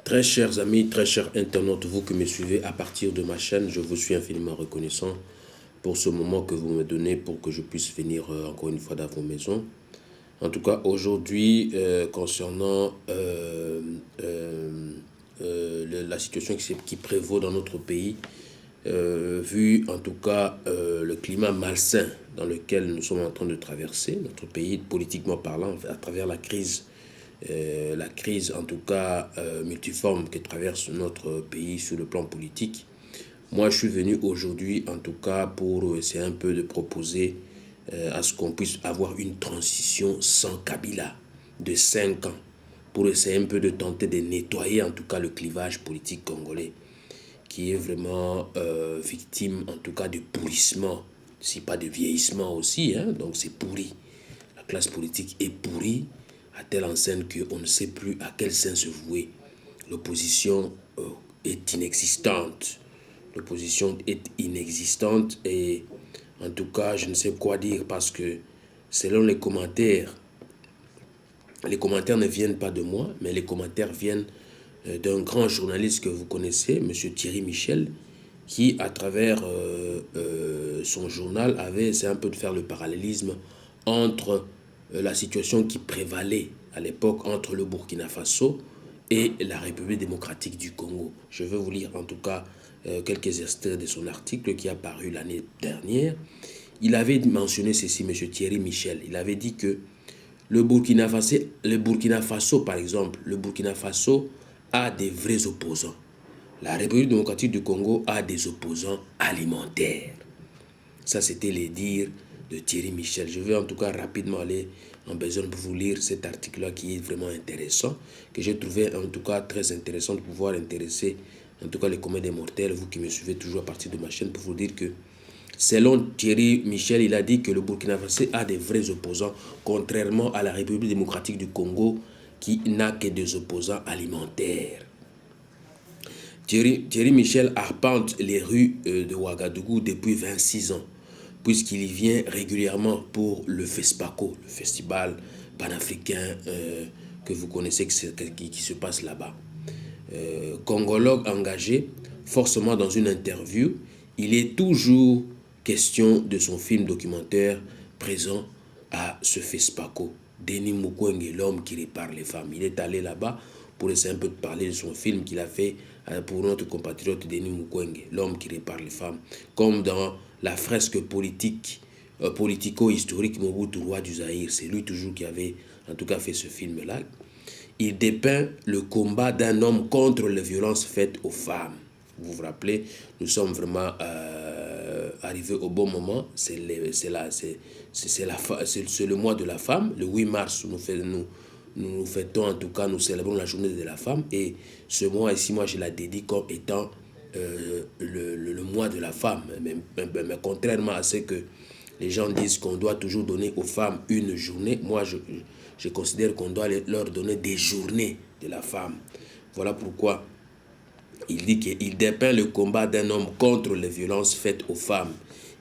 Très chers amis, très chers internautes, vous qui me suivez à partir de ma chaîne, je vous suis infiniment reconnaissant pour ce moment que vous me donnez pour que je puisse venir encore une fois dans vos maisons. En tout cas, aujourd'hui, concernant la situation qui prévaut dans notre pays, vu en tout cas le climat malsain dans lequel nous sommes en train de traverser, notre pays politiquement parlant, à travers la crise en tout cas multiforme que traverse notre pays sur le plan politique. Moi, je suis venu aujourd'hui en tout cas pour essayer un peu de proposer à ce qu'on puisse avoir une transition sans Kabila de 5 ans, pour essayer un peu de tenter de nettoyer en tout cas le clivage politique congolais, qui est vraiment victime en tout cas de pourrissement, si pas de vieillissement aussi, hein, donc c'est pourri. La classe politique est pourrie, à telle enseigne qu'on ne sait plus à quel sein se vouer. L'opposition est inexistante. L'opposition est inexistante et en tout cas, je ne sais quoi dire parce que selon les commentaires ne viennent pas de moi, mais les commentaires viennent d'un grand journaliste que vous connaissez, M. Thierry Michel, qui, à travers son journal, avait essayé un peu de faire le parallélisme entre la situation qui prévalait à l'époque entre le Burkina Faso et la République démocratique du Congo. Je vais vous lire en tout cas quelques extraits de son article qui a paru l'année dernière. Il avait mentionné ceci, M. Thierry Michel. Il avait dit que le Burkina Faso, par exemple, le Burkina Faso a des vrais opposants. La République démocratique du Congo a des opposants alimentaires. Ça, c'était les dires de Thierry Michel. Je vais en tout cas rapidement aller en besoin pour vous lire cet article-là qui est vraiment intéressant, que j'ai trouvé en tout cas très intéressant de pouvoir intéresser en tout cas les communs des mortels, vous qui me suivez toujours à partir de ma chaîne, pour vous dire que selon Thierry Michel, il a dit que le Burkina Faso a des vrais opposants, contrairement à la République démocratique du Congo qui n'a que des opposants alimentaires. Thierry Michel arpente les rues de Ouagadougou depuis 26 ans, puisqu'il y vient régulièrement pour le FESPACO, le festival panafricain que vous connaissez qui se passe là-bas. Congologue engagé, forcément dans une interview, il est toujours question de son film documentaire présent à ce FESPACO. Denis Mukwege, l'homme qui répare les femmes. Il est allé là-bas pour essayer un peu de parler de son film qu'il a fait pour notre compatriote Denis Mukwege, l'homme qui répare les femmes. Comme dans la fresque politico-historique Mobutu, roi du Zaïre. C'est lui toujours qui avait en tout cas fait ce film-là. Il dépeint le combat d'un homme contre les violences faites aux femmes. Vous vous rappelez, nous sommes vraiment arrivés au bon moment. C'est le mois de la femme. Le 8 mars, nous fêtons, en tout cas, nous célébrons la journée de la femme. Et ce mois ici, moi, je la dédie comme étant le mois de la femme. Mais contrairement à ce que les gens disent qu'on doit toujours donner aux femmes une journée, moi, je considère qu'on doit leur donner des journées de la femme. Voilà pourquoi il dit qu'il dépeint le combat d'un homme contre les violences faites aux femmes.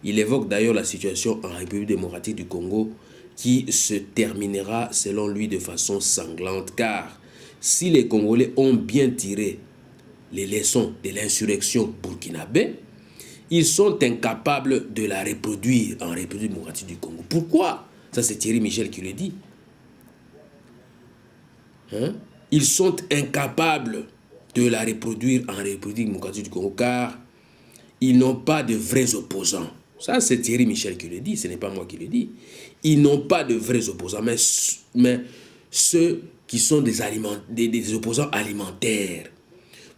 Il évoque d'ailleurs la situation en République démocratique du Congo qui se terminera selon lui de façon sanglante, car si les Congolais ont bien tiré les leçons de l'insurrection burkinabé, ils sont incapables de la reproduire en République démocratique du Congo. Pourquoi? Ça, c'est Thierry Michel qui le dit. Hein? Ils sont incapables de la reproduire en République démocratique du Congo, car ils n'ont pas de vrais opposants. Ça, c'est Thierry Michel qui le dit, ce n'est pas moi qui le dis. Ils n'ont pas de vrais opposants, mais ceux qui sont des opposants alimentaires.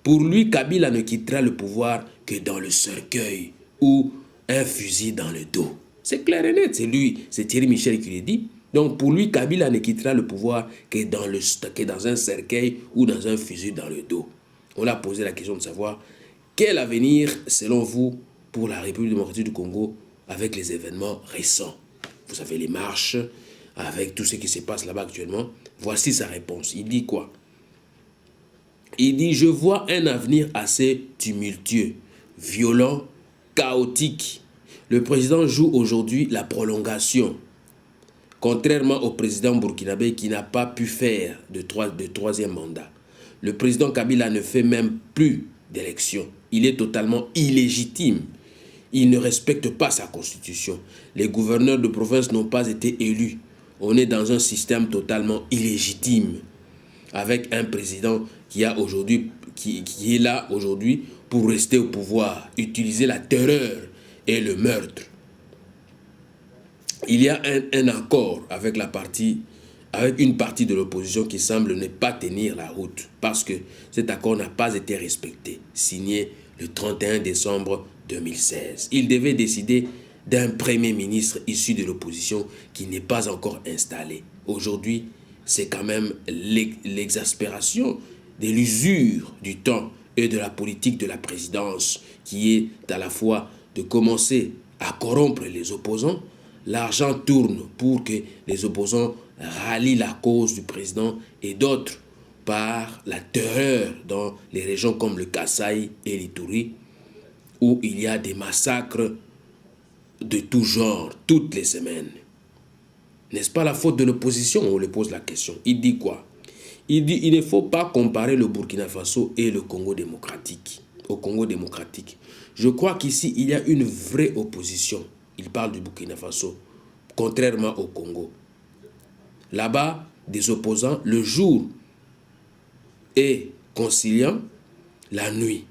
Pour lui, Kabila ne quittera le pouvoir que dans le cercueil ou un fusil dans le dos. C'est clair et net, c'est Thierry Michel qui le dit. Donc pour lui, Kabila ne quittera le pouvoir que dans un cercueil ou dans un fusil dans le dos. On a posé la question de savoir quel avenir, selon vous, pour la République démocratique du Congo avec les événements récents. Vous savez, les marches, avec tout ce qui se passe là-bas actuellement. Voici sa réponse. Il dit quoi? Il dit: je vois un avenir assez tumultueux, violent, chaotique. Le président joue aujourd'hui la prolongation, contrairement au président burkinabé qui n'a pas pu faire de troisième mandat. Le président Kabila ne fait même plus d'élection. Il est totalement illégitime. Il ne respecte pas sa constitution. Les gouverneurs de province n'ont pas été élus. On est dans un système totalement illégitime, avec un président qui est là aujourd'hui pour rester au pouvoir, utiliser la terreur et le meurtre. Il y a un accord avec une partie de l'opposition qui semble ne pas tenir la route, parce que cet accord n'a pas été respecté, signé le 31 décembre 2016. Il devait décider d'un premier ministre issu de l'opposition qui n'est pas encore installé. Aujourd'hui, c'est quand même l'exaspération de l'usure du temps et de la politique de la présidence qui est à la fois de commencer à corrompre les opposants. L'argent tourne pour que les opposants rallient la cause du président et d'autres par la terreur dans les régions comme le Kasaï et l'Ituri, où il y a des massacres de tout genre, toutes les semaines. N'est-ce pas la faute de l'opposition? On lui pose la question. Il dit quoi? Il dit il ne faut pas comparer le Burkina Faso et le Congo démocratique. Au Congo démocratique. Je crois qu'ici, il y a une vraie opposition. Il parle du Burkina Faso, contrairement au Congo. Là-bas, des opposants, le jour est conciliant, la nuit.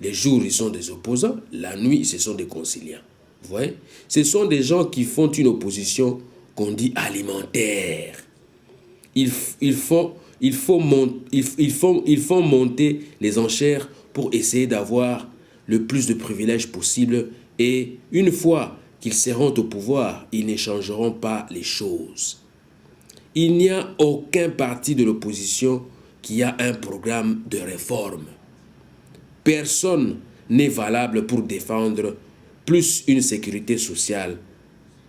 Les jours, ils sont des opposants, la nuit, ce sont des conciliants. Vous voyez? Ce sont des gens qui font une opposition qu'on dit alimentaire. Ils font monter les enchères pour essayer d'avoir le plus de privilèges possible. Et une fois qu'ils seront au pouvoir, ils ne changeront pas les choses. Il n'y a aucun parti de l'opposition qui a un programme de réforme. Personne n'est valable pour défendre plus une sécurité sociale,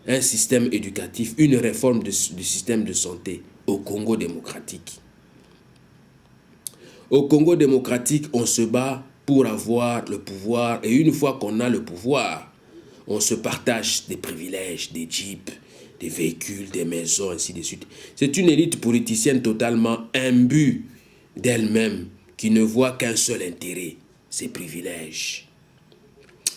un système éducatif, une réforme du système de santé au Congo démocratique. Au Congo démocratique, on se bat pour avoir le pouvoir et une fois qu'on a le pouvoir, on se partage des privilèges, des jeeps, des véhicules, des maisons, ainsi de suite. C'est une élite politicienne totalement imbue d'elle-même qui ne voit qu'un seul intérêt, ses privilèges.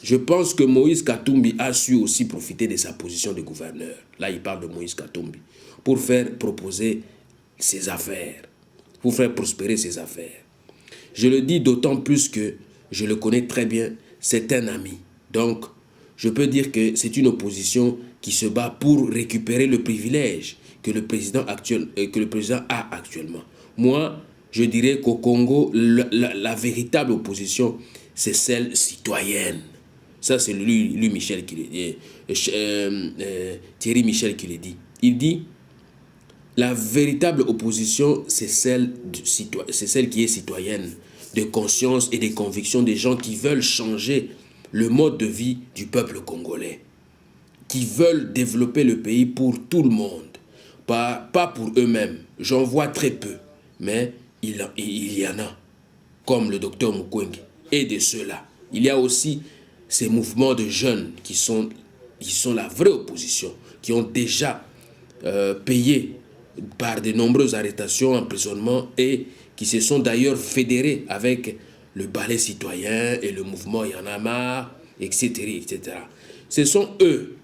Je pense que Moïse Katumbi a su aussi profiter de sa position de gouverneur. Là, il parle de Moïse Katumbi. Pour faire proposer ses affaires. Pour faire prospérer ses affaires. Je le dis d'autant plus que je le connais très bien. C'est un ami. Donc, je peux dire que c'est une opposition qui se bat pour récupérer le privilège que le président a actuellement. Moi, je dirais qu'au Congo, la véritable opposition, c'est celle citoyenne. Ça, c'est lui Michel qui le dit, Thierry Michel qui le dit. Il dit, la véritable opposition, c'est celle qui est citoyenne, de conscience et de conviction des gens qui veulent changer le mode de vie du peuple congolais, qui veulent développer le pays pour tout le monde, pas pour eux-mêmes. J'en vois très peu, mais il y en a, comme le docteur Mukwege, et de ceux-là. Il y a aussi ces mouvements de jeunes qui sont la vraie opposition, qui ont déjà payé par de nombreuses arrestations, emprisonnements, et qui se sont d'ailleurs fédérés avec le ballet citoyen et le mouvement Y en a marre, etc., etc. Ce sont eux,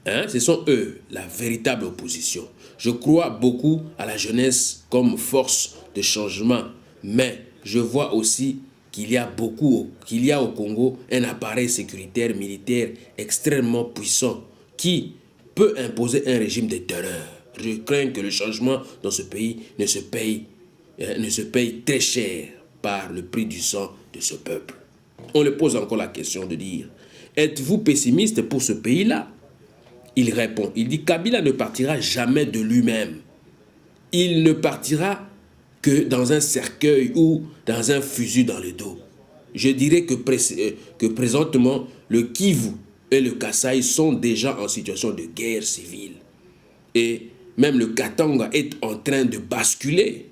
la véritable opposition. Je crois beaucoup à la jeunesse comme force de changement, mais je vois aussi qu'il y a au Congo un appareil sécuritaire militaire extrêmement puissant qui peut imposer un régime de terreur. Je crains que le changement dans ce pays ne se paye très cher par le prix du sang de ce peuple. On le pose encore la question de dire, êtes-vous pessimiste pour ce pays-là? Il répond, il dit, Kabila ne partira jamais de lui-même. Il ne partira que dans un cercueil ou dans un fusil dans le dos. Je dirais que présentement, le Kivu et le Kasaï sont déjà en situation de guerre civile. Et même le Katanga est en train de basculer.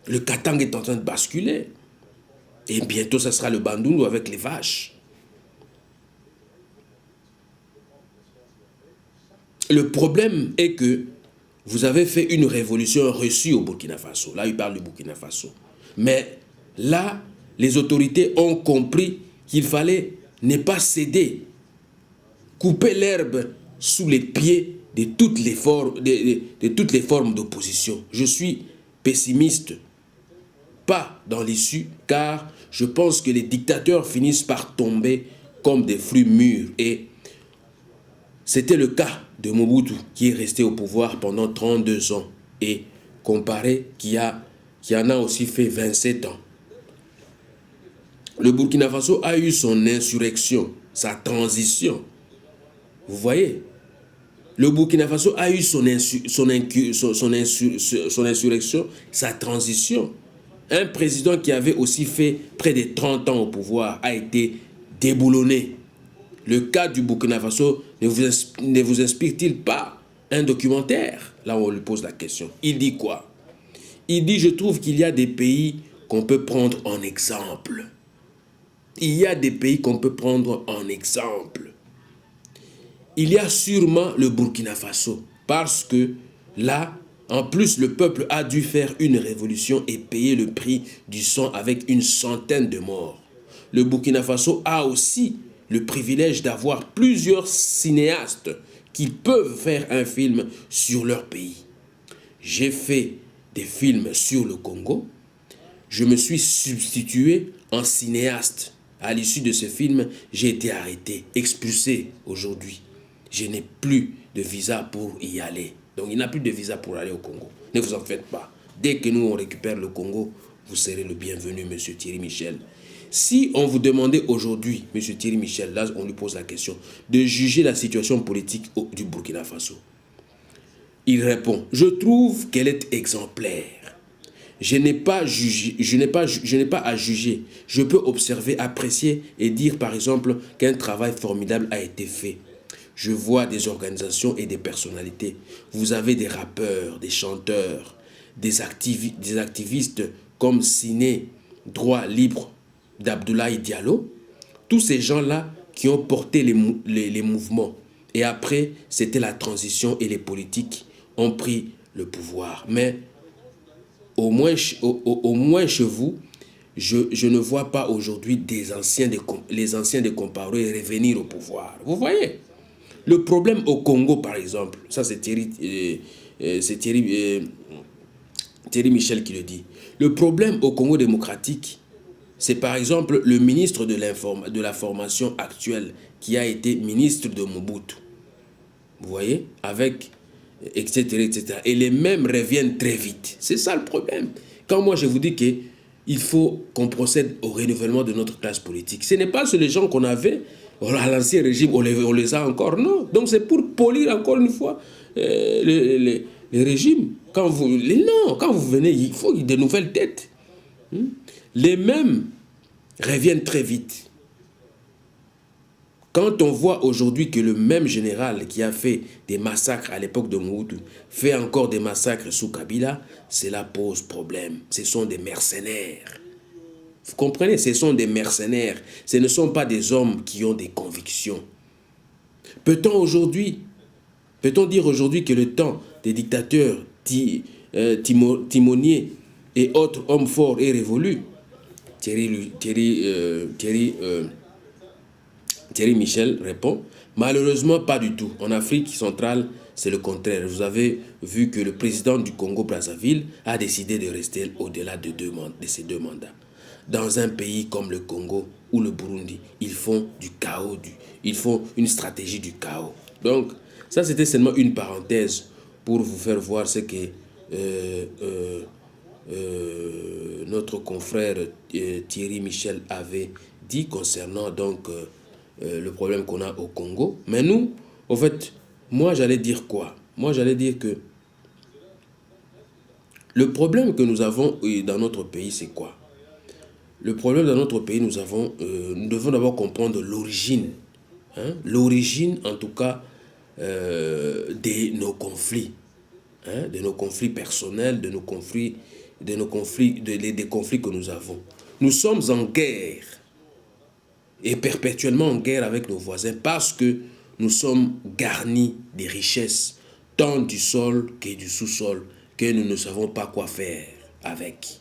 Le Katanga est en train de basculer. Et bientôt, ça sera le Bandundu avec les vaches. Le problème est que vous avez fait une révolution reçue au Burkina Faso. Là, il parle du Burkina Faso. Mais là, les autorités ont compris qu'il fallait ne pas céder, couper l'herbe sous les pieds de toutes les formes d'opposition. Je suis pessimiste, pas dans l'issue, car je pense que les dictateurs finissent par tomber comme des fruits mûrs. Et c'était le cas de Mobutu, qui est resté au pouvoir pendant 32 ans, et comparé qui en a aussi fait 27 ans. Le Burkina Faso a eu son insurrection, sa transition. Vous voyez, le Burkina Faso a eu son insurrection, sa transition. Un président qui avait aussi fait près de 30 ans au pouvoir a été déboulonné. Le cas du Burkina Faso ne vous inspire-t-il pas un documentaire? Là, on lui pose la question. Il dit quoi? Il dit, je trouve qu'il y a des pays qu'on peut prendre en exemple. Il y a des pays qu'on peut prendre en exemple. Il y a sûrement le Burkina Faso, parce que là, en plus, le peuple a dû faire une révolution et payer le prix du sang avec une centaine de morts. Le Burkina Faso a aussi le privilège d'avoir plusieurs cinéastes qui peuvent faire un film sur leur pays. J'ai fait des films sur le Congo. Je me suis substitué en cinéaste. À l'issue de ce film, j'ai été arrêté, expulsé aujourd'hui. Je n'ai plus de visa pour y aller. Donc il n'a plus de visa pour aller au Congo. Ne vous en faites pas. Dès que nous on récupère le Congo, vous serez le bienvenu, monsieur Thierry Michel. Si on vous demandait aujourd'hui, monsieur Thierry Michel, là on lui pose la question, de juger la situation politique du Burkina Faso. Il répond, je trouve qu'elle est exemplaire. Je n'ai pas à juger. Je peux observer, apprécier et dire par exemple qu'un travail formidable a été fait. Je vois des organisations et des personnalités. Vous avez des rappeurs, des chanteurs, des activistes comme Siné, Droit Libre d'Abdoulaye Diallo. Tous ces gens-là qui ont porté les mouvements. Et après, c'était la transition et les politiques ont pris le pouvoir. Mais au moins chez vous, je ne vois pas aujourd'hui les anciens des Compaoré revenir au pouvoir. Vous voyez? Le problème au Congo, par exemple, ça c'est Thierry Michel qui le dit. Le problème au Congo démocratique, c'est par exemple le ministre de la formation actuelle qui a été ministre de Mobutu. Vous voyez? Avec, etc., etc. Et les mêmes reviennent très vite. C'est ça le problème. Quand moi je vous dis qu'il faut qu'on procède au renouvellement de notre classe politique, ce n'est pas sur les gens qu'on avait à l'ancien régime, on les a encore, non. Donc c'est pour polir encore une fois les régimes. Quand vous venez, il faut de nouvelles têtes. Les mêmes reviennent très vite. Quand on voit aujourd'hui que le même général qui a fait des massacres à l'époque de Mobutu fait encore des massacres sous Kabila, cela pose problème. Ce sont des mercenaires. Vous comprenez? Ce sont des mercenaires. Ce ne sont pas des hommes qui ont des convictions. Peut-on dire aujourd'hui que le temps des dictateurs timoniers et autres hommes forts est révolu? Thierry Michel répond, malheureusement pas du tout. En Afrique centrale, c'est le contraire. Vous avez vu que le président du Congo-Brazzaville a décidé de rester au-delà de ces deux mandats. Dans un pays comme le Congo ou le Burundi, ils font du chaos, ils font une stratégie du chaos. Donc, ça c'était seulement une parenthèse pour vous faire voir ce que notre confrère Thierry Michel avait dit concernant donc le problème qu'on a au Congo. Mais nous, en fait, moi j'allais dire quoi? Moi j'allais dire que le problème que nous avons dans notre pays, c'est quoi? Le problème dans notre pays, nous devons d'abord comprendre l'origine. L'origine, en tout cas, de nos conflits. De nos conflits personnels, des conflits que nous avons. Nous sommes en guerre. Et perpétuellement en guerre avec nos voisins parce que nous sommes garnis des richesses tant du sol que du sous-sol, que nous ne savons pas quoi faire avec.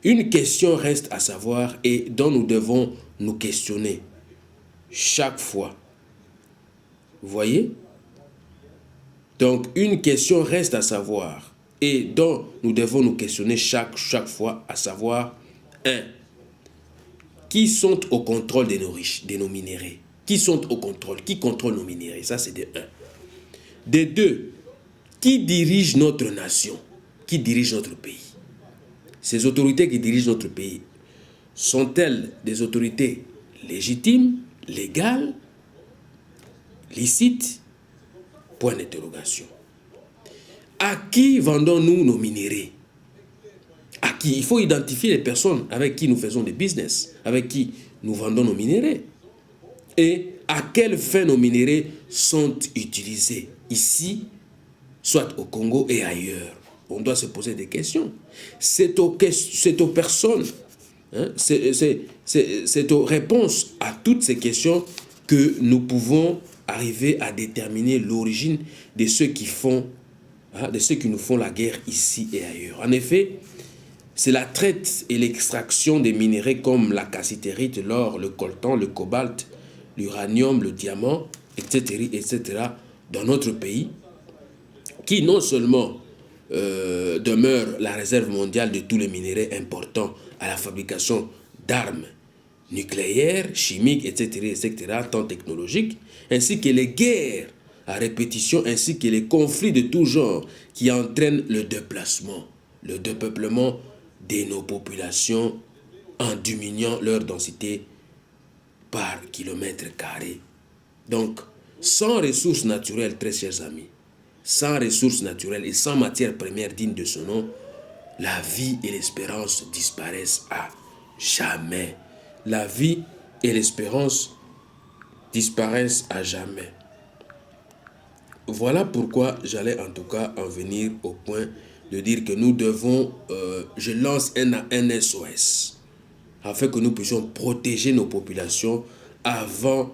Une question reste à savoir et dont nous devons nous questionner chaque fois. Vous voyez? Donc, une question reste à savoir et dont nous devons nous questionner chaque fois, à savoir, 1. Qui sont au contrôle de nos minéraux? Qui sont au contrôle? Qui contrôle nos minéraux? Ça, c'est de 1. De 2. Qui dirige notre nation? Qui dirige notre pays? Ces autorités qui dirigent notre pays, sont-elles des autorités légitimes, légales, licites? Point d'interrogation. À qui vendons-nous nos minéraux? À qui? Il faut identifier les personnes avec qui nous faisons des business, avec qui nous vendons nos minéraux. Et à quelle fin nos minéraux sont utilisés ici, soit au Congo et ailleurs. On doit se poser des questions. C'est aux personnes, hein, c'est aux réponses à toutes ces questions que nous pouvons arriver à déterminer l'origine de ceux qui font, hein, de ceux qui nous font la guerre ici et ailleurs. En effet, c'est la traite et l'extraction des minéraux comme la cassitérite, l'or, le coltan, le cobalt, l'uranium, le diamant, etc., dans notre pays, qui non seulement demeure la réserve mondiale de tous les minéraux importants à la fabrication d'armes nucléaires, chimiques, etc., tant technologiques, ainsi que les guerres à répétition, ainsi que les conflits de tout genre qui entraînent le déplacement, le dépeuplement de nos populations en diminuant leur densité par kilomètre carré. Donc, sans ressources naturelles, très chers amis, sans ressources naturelles et sans matière première digne de ce nom, la vie et l'espérance disparaissent à jamais. La vie et l'espérance disparaissent à jamais. Voilà pourquoi j'allais en tout cas en venir au point de dire que nous devons, je lance un SOS, afin que nous puissions protéger nos populations avant,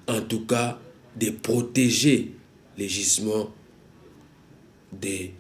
en tout cas, de protéger les gisements des